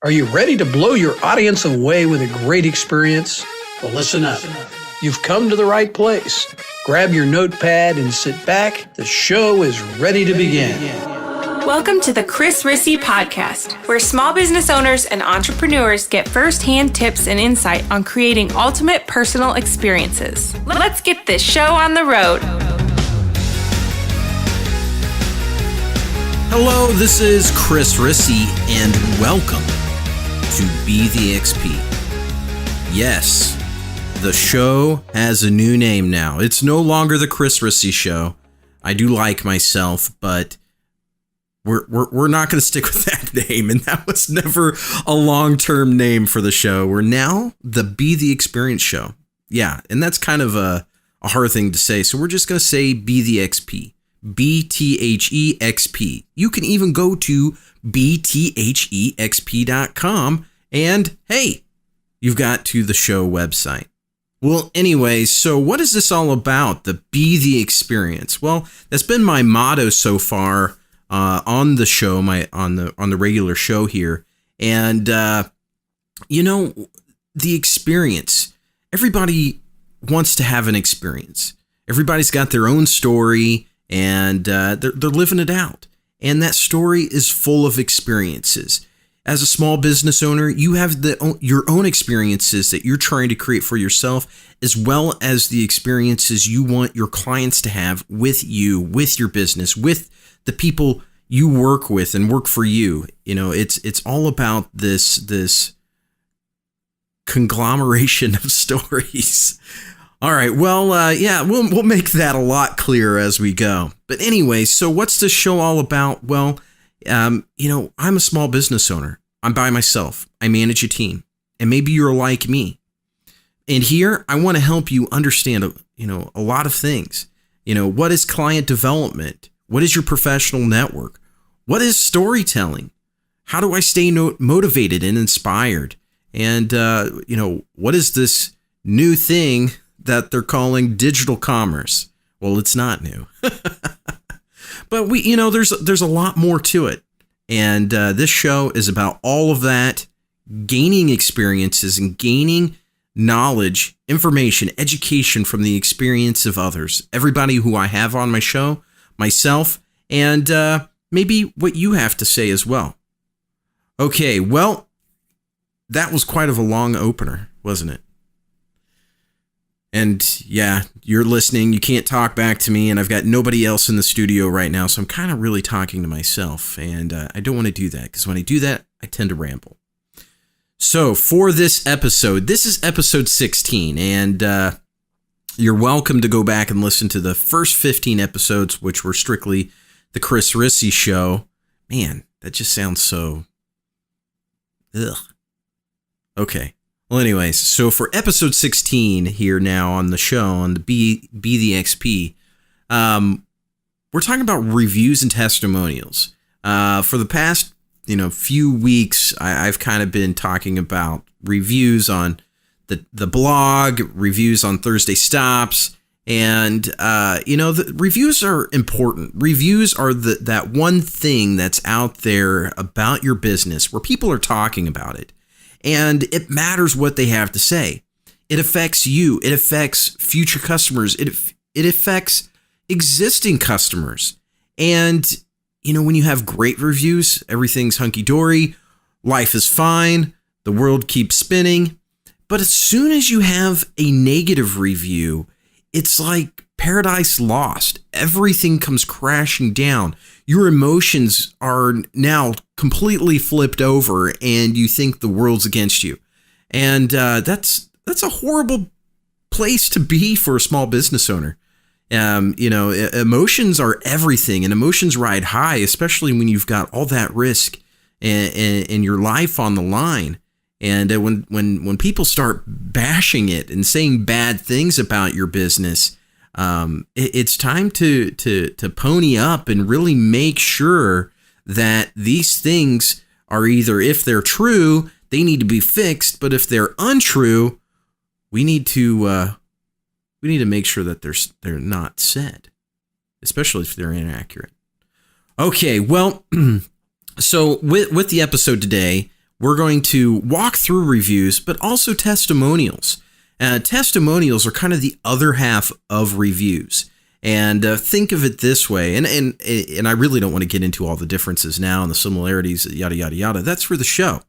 Are you ready to blow your audience away with a great experience? Well, listen up. You've come to the right place. Grab your notepad and sit back. The show is ready to begin. Welcome to the Chris Rissy Podcast, where small business owners and entrepreneurs get first-hand tips and insight on creating ultimate personal experiences. Let's get this show on the road. Hello, this is Chris Rissy, and welcome to Be the XP. Yes, the show has a new name now. It's no longer the Chris Rissy Show. I do like myself, but we're not going to stick with that name, and that was never a long-term name for the show. We're now the Be the Experience Show. Yeah, and that's kind of a hard thing to say, so we're just going to say Be the XP. BTHEXP. You can even go to bthexp.com and hey, you've got to the show website. Well, anyways, so what is this all about? The Be the Experience. Well, that's been my motto so far on the show, on the regular show here. And the experience. Everybody wants to have an experience. Everybody's got their own story. And they're living it out. And that story is full of experiences. As a small business owner, you have your own experiences that you're trying to create for yourself, as well as the experiences you want your clients to have with you, with your business, with the people you work with and work for you. You know, it's all about this conglomeration of stories. All right, well, we'll make that a lot clearer as we go. But anyway, so what's this show all about? Well, I'm a small business owner. I'm by myself. I manage a team, and maybe you're like me. And here, I want to help you understand, a lot of things. What is client development? What is your professional network? What is storytelling? How do I stay motivated and inspired? And what is this new thing that they're calling digital commerce? Well, it's not new, but there's a lot more to it. And this show is about all of that, gaining experiences and gaining knowledge, information, education from the experience of others. Everybody who I have on my show, myself, and maybe what you have to say as well. Okay, well, that was quite of a long opener, wasn't it? And yeah, you're listening, you can't talk back to me, and I've got nobody else in the studio right now, so I'm kind of really talking to myself, and I don't want to do that, because when I do that, I tend to ramble. So for this episode, this is episode 16, and you're welcome to go back and listen to the first 15 episodes, which were strictly the Chris Rissy Show. Man, that just sounds so... ugh. Okay. Well, anyways, so for episode 16 here now on the show, on the Be the XP, we're talking about reviews and testimonials. For the past, few weeks, I've kind of been talking about reviews on the blog, reviews on Thursday Stops, and, the reviews are important. Reviews are that one thing that's out there about your business where people are talking about it. And it matters what they have to say. It affects you. It affects future customers. It affects existing customers. And, when you have great reviews, everything's hunky-dory, life is fine, the world keeps spinning. But as soon as you have a negative review, it's like paradise lost. Everything comes crashing down. Your emotions are now completely flipped over, and you think the world's against you. And that's a horrible place to be for a small business owner. Emotions are everything, and emotions ride high, especially when you've got all that risk and your life on the line. And when people start bashing it and saying bad things about your business, it's time to pony up and really make sure that these things are either, if they're true, they need to be fixed, but if they're untrue, we need to make sure that they're not said, especially if they're inaccurate. Okay, well, so with the episode today, we're going to walk through reviews, but also testimonials. Testimonials are kind of the other half of reviews. And think of it this way, and I really don't want to get into all the differences now and the similarities, yada, yada, yada. That's for the show.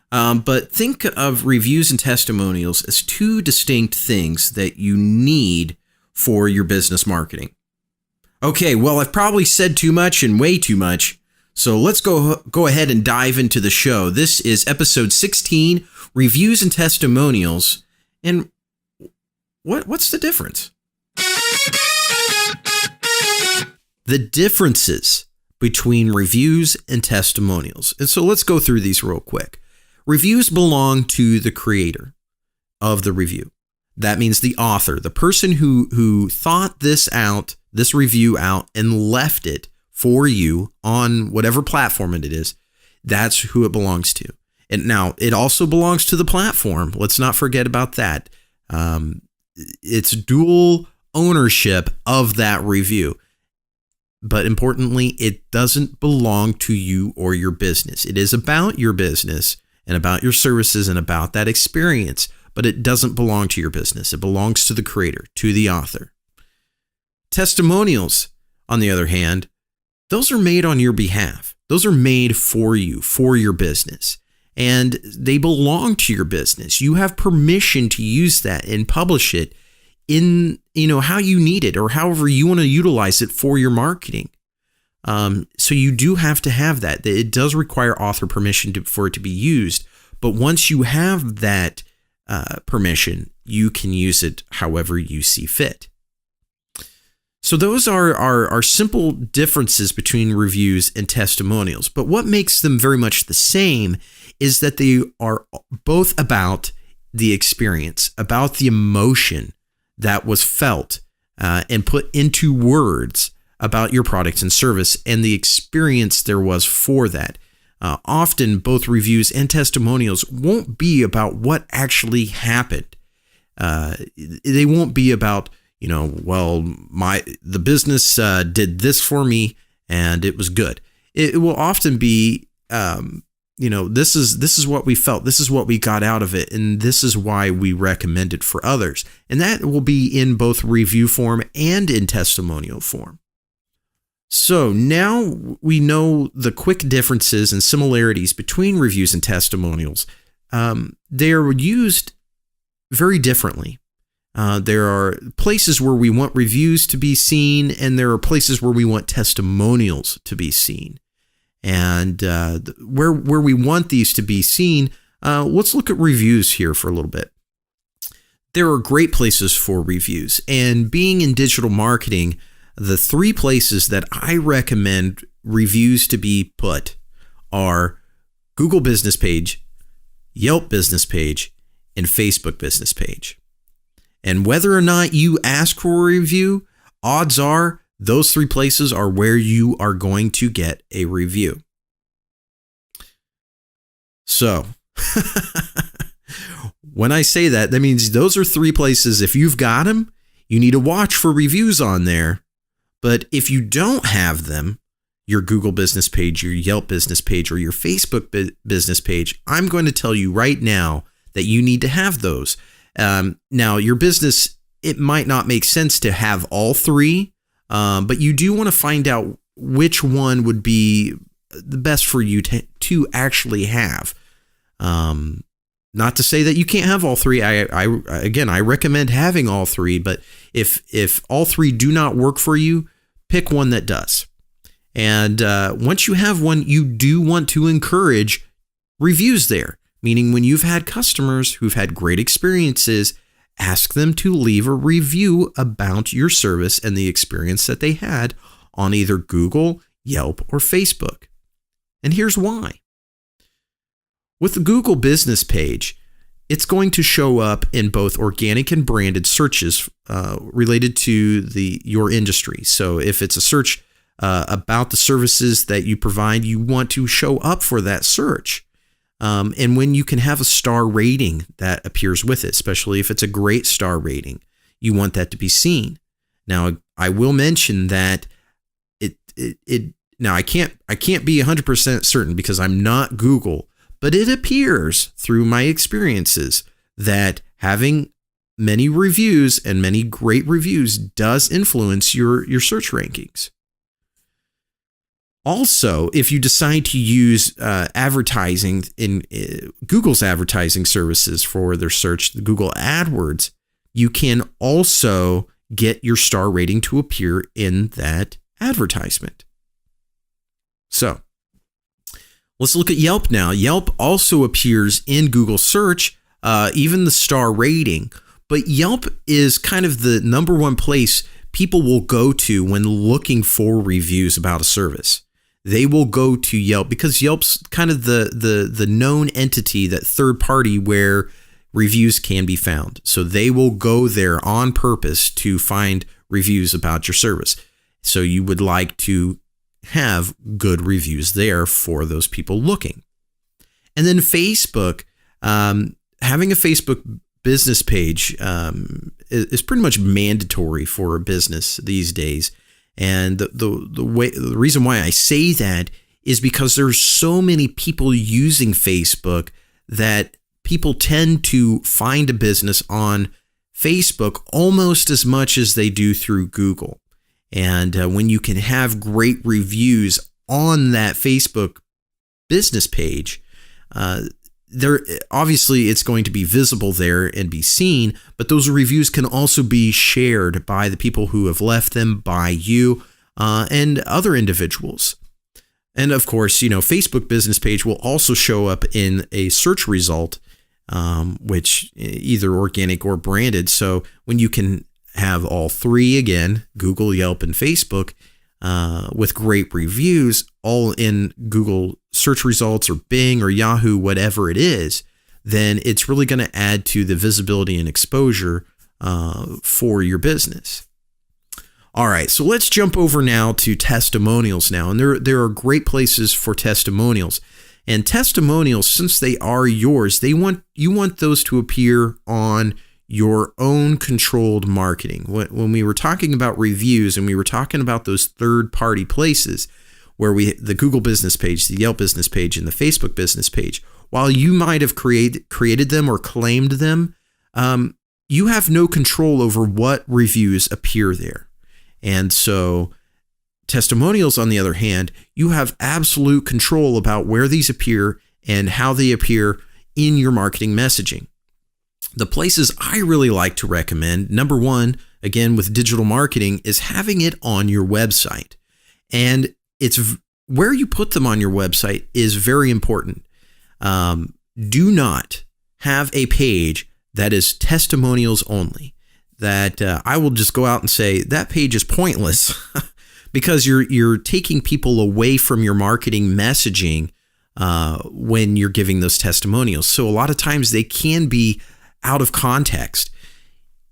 But think of reviews and testimonials as two distinct things that you need for your business marketing. Okay, well, I've probably said too much and way too much, so let's go ahead and dive into the show. This is episode 16, Reviews and Testimonials. And what's the difference? The differences between reviews and testimonials. And so let's go through these real quick. Reviews belong to the creator of the review. That means the author, the person who thought this review out and left it for you on whatever platform it is. That's who it belongs to. And now it also belongs to the platform. Let's not forget about that. It's dual ownership of that review. But importantly, it doesn't belong to you or your business. It is about your business and about your services and about that experience, but it doesn't belong to your business. It belongs to the creator, to the author. Testimonials, on the other hand, those are made on your behalf. Those are made for you, for your business, and they belong to your business. You have permission to use that and publish it in, how you need it or however you want to utilize it for your marketing. So you do have to have that. It does require author permission for it to be used. But once you have that permission, you can use it however you see fit. So those are simple differences between reviews and testimonials. But what makes them very much the same is that they are both about the experience, about the emotion that was felt and put into words about your product and service and the experience there was for that. Often both reviews and testimonials won't be about what actually happened. They won't be about, the business did this for me and it was good. It will often be, this is what we felt. This is what we got out of it. And this is why we recommend it for others. And that will be in both review form and in testimonial form. So now we know the quick differences and similarities between reviews and testimonials. They are used very differently. There are places where we want reviews to be seen, and there are places where we want testimonials to be seen. And where we want these to be seen, let's look at reviews here for a little bit. There are great places for reviews, and being in digital marketing, the three places that I recommend reviews to be put are Google Business Page, Yelp Business Page, and Facebook Business Page. And whether or not you ask for a review, odds are those three places are where you are going to get a review. So, when I say that means those are three places. If you've got them, you need to watch for reviews on there. But if you don't have them, your Google Business Page, your Yelp Business Page, or your Facebook Business Page, I'm going to tell you right now that you need to have those. Now, your business, it might not make sense to have all three, but you do want to find out which one would be the best for you to actually have. Not to say that you can't have all three. I recommend having all three, but if all three do not work for you, pick one that does. And once you have one, you do want to encourage reviews there, meaning when you've had customers who've had great experiences, ask them to leave a review about your service and the experience that they had on either Google, Yelp, or Facebook. And here's why. With the Google Business Page, it's going to show up in both organic and branded searches related to your industry. So if it's a search about the services that you provide, you want to show up for that search. And when you can have a star rating that appears with it, especially if it's a great star rating, you want that to be seen. Now, I will mention that now I can't be 100% certain because I'm not Google, but it appears through my experiences that having many reviews and many great reviews does influence your search rankings. Also, if you decide to use advertising in Google's advertising services for their search, the Google AdWords, you can also get your star rating to appear in that advertisement. So let's look at Yelp now. Yelp also appears in Google search, even the star rating. But Yelp is kind of the number one place people will go to when looking for reviews about a service. They will go to Yelp because Yelp's kind of the known entity, that third party where reviews can be found. So they will go there on purpose to find reviews about your service. So you would like to have good reviews there for those people looking. And then Facebook, having a Facebook business page is pretty much mandatory for a business these days. And the reason why I say that is because there's so many people using Facebook that people tend to find a business on Facebook almost as much as they do through Google. And when you can have great reviews on that Facebook business page, there obviously it's going to be visible there and be seen, but those reviews can also be shared by the people who have left them, by you and other individuals. And of course, Facebook business page will also show up in a search result, which either organic or branded. So when you can have all three, again, Google, Yelp, and Facebook, with great reviews all in Google search results or Bing or Yahoo, whatever it is, then it's really going to add to the visibility and exposure for your business. All right, so let's jump over now to testimonials now. And there are great places for testimonials. And testimonials, since they are yours, you want those to appear on your own controlled marketing. When we were talking about reviews and we were talking about those third-party places where the Google business page, the Yelp business page, and the Facebook business page, while you might have created them or claimed them, you have no control over what reviews appear there. And so testimonials, on the other hand, you have absolute control about where these appear and how they appear in your marketing messaging. The places I really like to recommend, number one, again, with digital marketing, is having it on your website. And it's where you put them on your website is very important. Do not have a page that is testimonials only. That I will just go out and say that page is pointless because you're taking people away from your marketing messaging when you're giving those testimonials. So a lot of times they can be out of context.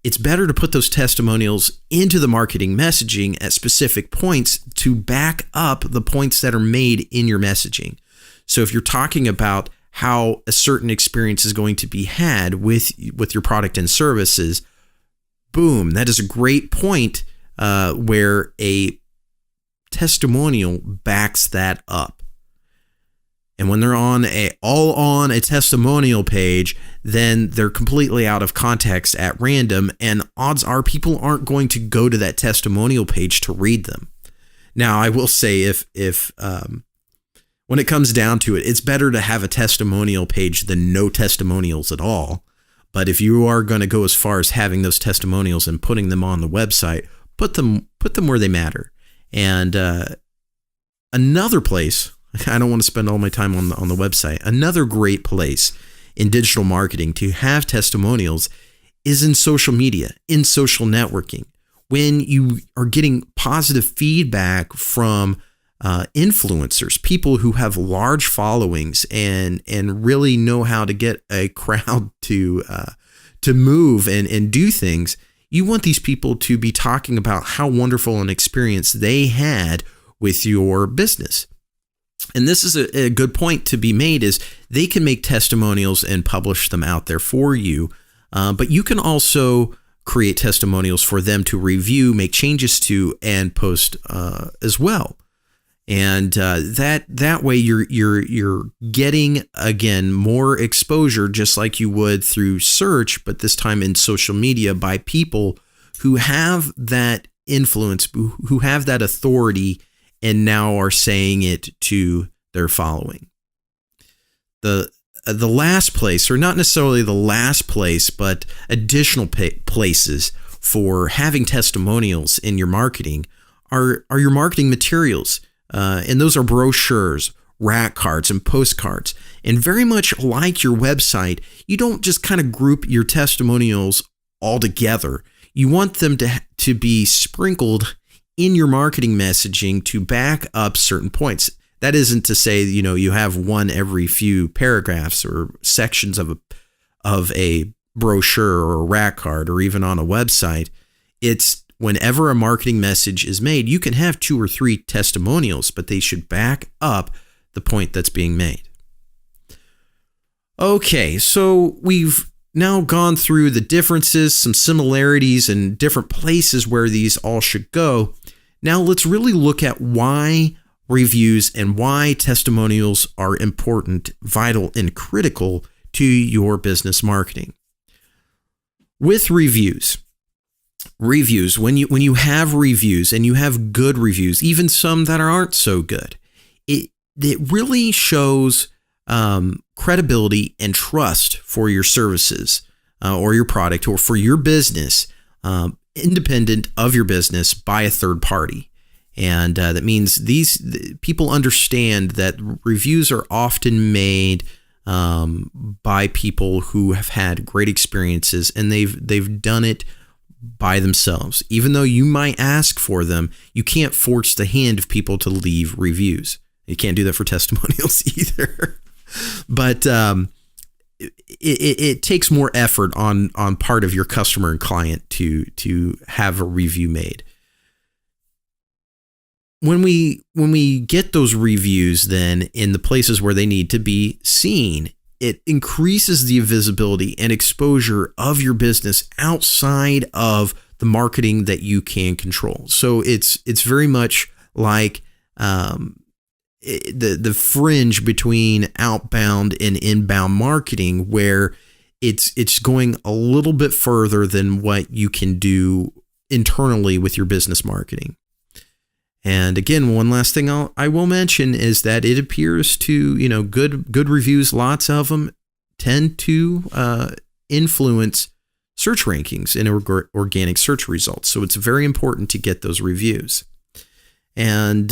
It's better to put those testimonials into the marketing messaging at specific points to back up the points that are made in your messaging. So if you're talking about how a certain experience is going to be had with your product and services, boom, that is a great point where a testimonial backs that up. And when they're all on a testimonial page, then they're completely out of context at random, and odds are people aren't going to go to that testimonial page to read them. Now, I will say if when it comes down to it, it's better to have a testimonial page than no testimonials at all. But if you are going to go as far as having those testimonials and putting them on the website, put them where they matter. And another place, I don't want to spend all my time on the website. Another great place in digital marketing to have testimonials is in social media, in social networking. When you are getting positive feedback from influencers, people who have large followings and really know how to get a crowd to move and do things, you want these people to be talking about how wonderful an experience they had with your business. And this is a good point to be made, is they can make testimonials and publish them out there for you. But you can also create testimonials for them to review, make changes to, and post as well. And that way you're getting, again, more exposure, just like you would through search, but this time in social media, by people who have that influence, who have that authority, and now are saying it to their following. The last place, or not necessarily the last place, but additional places for having testimonials in your marketing are your marketing materials. And those are brochures, rack cards, and postcards. And very much like your website, you don't just kind of group your testimonials all together. You want them to be sprinkled in your marketing messaging to back up certain points. That isn't to say, you have one every few paragraphs or sections of a brochure or a rack card or even on a website. It's whenever a marketing message is made, you can have 2 or 3 testimonials, but they should back up the point that's being made. Okay, so we've now gone through the differences, some similarities, and different places where these all should go. Now let's really look at why reviews and why testimonials are important, vital, and critical to your business marketing. With reviews, when you have reviews and you have good reviews, even some that aren't so good, it really shows credibility and trust for your services or your product or for your business, independent of your business, by a third party. And that means these people understand that reviews are often made by people who have had great experiences, and they've done it by themselves. Even though you might ask for them, you can't force the hand of people to leave reviews. You can't do that for testimonials either. But it takes more effort on part of your customer and client to have a review made. When we get those reviews then in the places where they need to be seen, it increases the visibility and exposure of your business outside of the marketing that you can control. So it's very much like the fringe between outbound and inbound marketing, where it's going a little bit further than what you can do internally with your business marketing. And again, one last thing I will mention is that it appears to, good reviews, lots of them, tend to influence search rankings and organic search results. So it's very important to get those reviews. And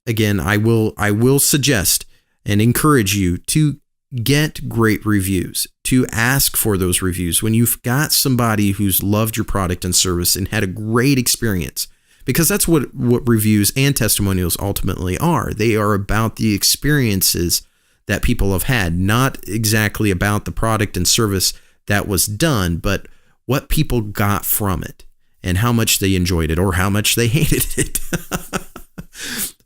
again, I will suggest and encourage you to get great reviews, to ask for those reviews when you've got somebody who's loved your product and service and had a great experience. Because that's what reviews and testimonials ultimately are. They are about the experiences that people have had, not exactly about the product and service that was done, but what people got from it and how much they enjoyed it or how much they hated it.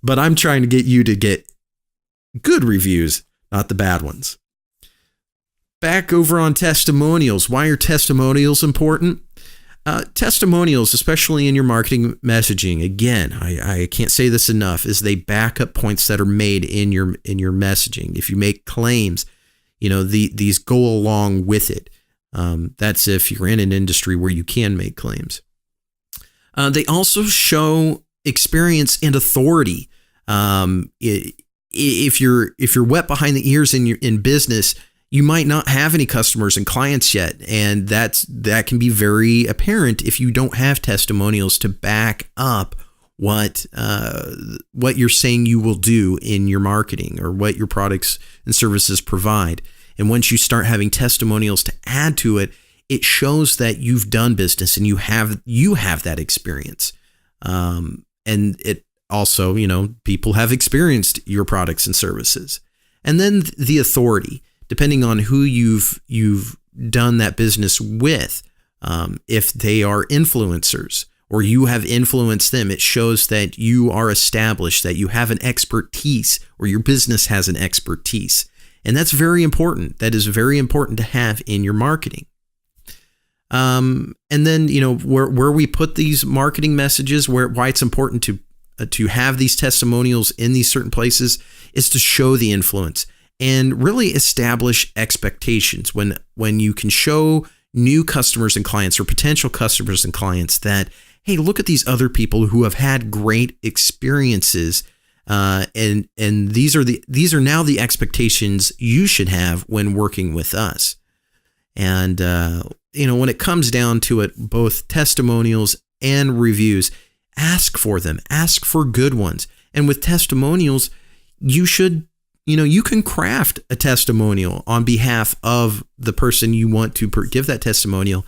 But I'm trying to get you to get good reviews, not the bad ones. Back over on testimonials. Why are testimonials important? Testimonials, especially in your marketing messaging, again, I can't say this enough, is they back up points that are made in your messaging. If you make claims, these go along with it. That's if you're in an industry where you can make claims. They also show experience and authority. If you're wet behind the ears in business, you might not have any customers and clients yet, and that can be very apparent if you don't have testimonials to back up what you're saying you will do in your marketing or what your products and services provide. And once you start having testimonials to add to it, it shows that you've done business and you have that experience. And it also, people have experienced your products and services. And then the authority. Depending on who you've done that business with, if they are influencers or you have influenced them, it shows that you are established, that you have an expertise or your business has an expertise. And that's very important. That is very important to have in your marketing. And then, where we put these marketing messages, why it's important to to have these testimonials in these certain places is to show the influence and really establish expectations. When you can show new customers and clients or potential customers and clients that, hey, look at these other people who have had great experiences, and these are now the expectations you should have when working with us. And when it comes down to it, both testimonials and reviews, ask for them. Ask for good ones. And with testimonials, you can craft a testimonial on behalf of the person you want to give that testimonial.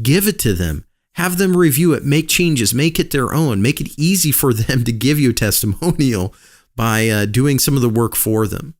Give it to them. Have them review it. Make changes. Make it their own. Make it easy for them to give you a testimonial by doing some of the work for them.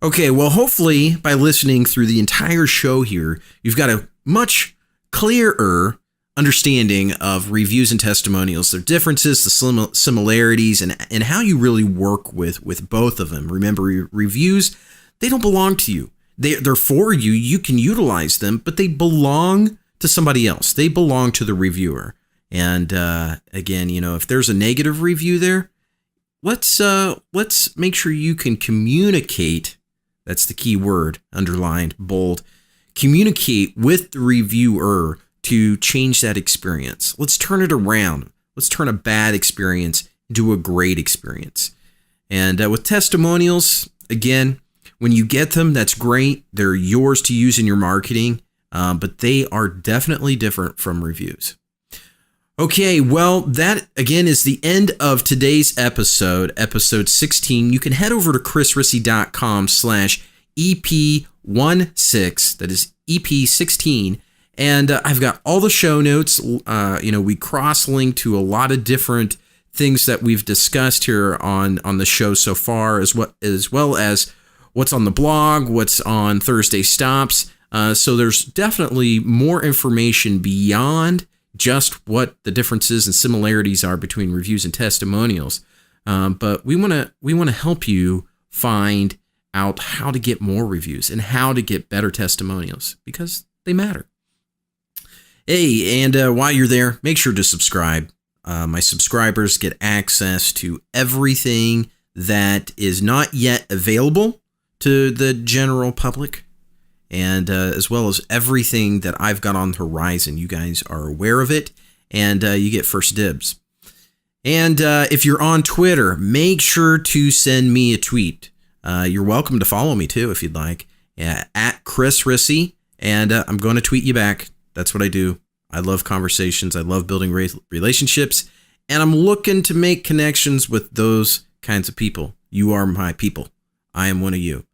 Okay, well, hopefully by listening through the entire show here, you've got a much clearer understanding of reviews and testimonials, their differences, the similarities, and how you really work with both of them. Remember, reviews, they don't belong to you. They're for you. You can utilize them, but they belong to somebody else. They belong to the reviewer. And again, if there's a negative review there, let's make sure you can communicate. That's the key word, underlined, bold. Communicate with the reviewer to change that experience. Let's turn it around. Let's turn a bad experience into a great experience. And with testimonials, again, when you get them, that's great. They're yours to use in your marketing, but they are definitely different from reviews. Okay, well, that again is the end of today's episode 16. You can head over to chrisrissy.com/EP16. That is EP16. And I've got all the show notes. We cross-link to a lot of different things that we've discussed here on the show so far, as well as what's on the blog, what's on Thursday Stops. So there's definitely more information beyond just what the differences and similarities are between reviews and testimonials. But we want to help you find out how to get more reviews and how to get better testimonials, because they matter. Hey, and while you're there, make sure to subscribe. My subscribers get access to everything that is not yet available to the general public, and as well as everything that I've got on the horizon. You guys are aware of it, and you get first dibs. And if you're on Twitter, make sure to send me a tweet. You're welcome to follow me too if you'd like, at Chris Rissy, and I'm going to tweet you back. That's what I do. I love conversations. I love building relationships, and I'm looking to make connections with those kinds of people. You are my people. I am one of you.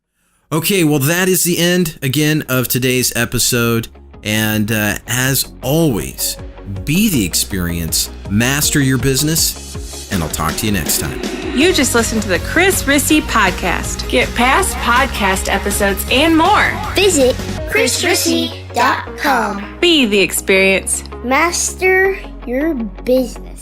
Okay, well, that is the end, again, of today's episode. And as always, be the experience, master your business, and I'll talk to you next time. You just listened to the Chris Rissy Podcast. Get past podcast episodes and more. Visit chrisrissy.com. Be the experience. Master your business.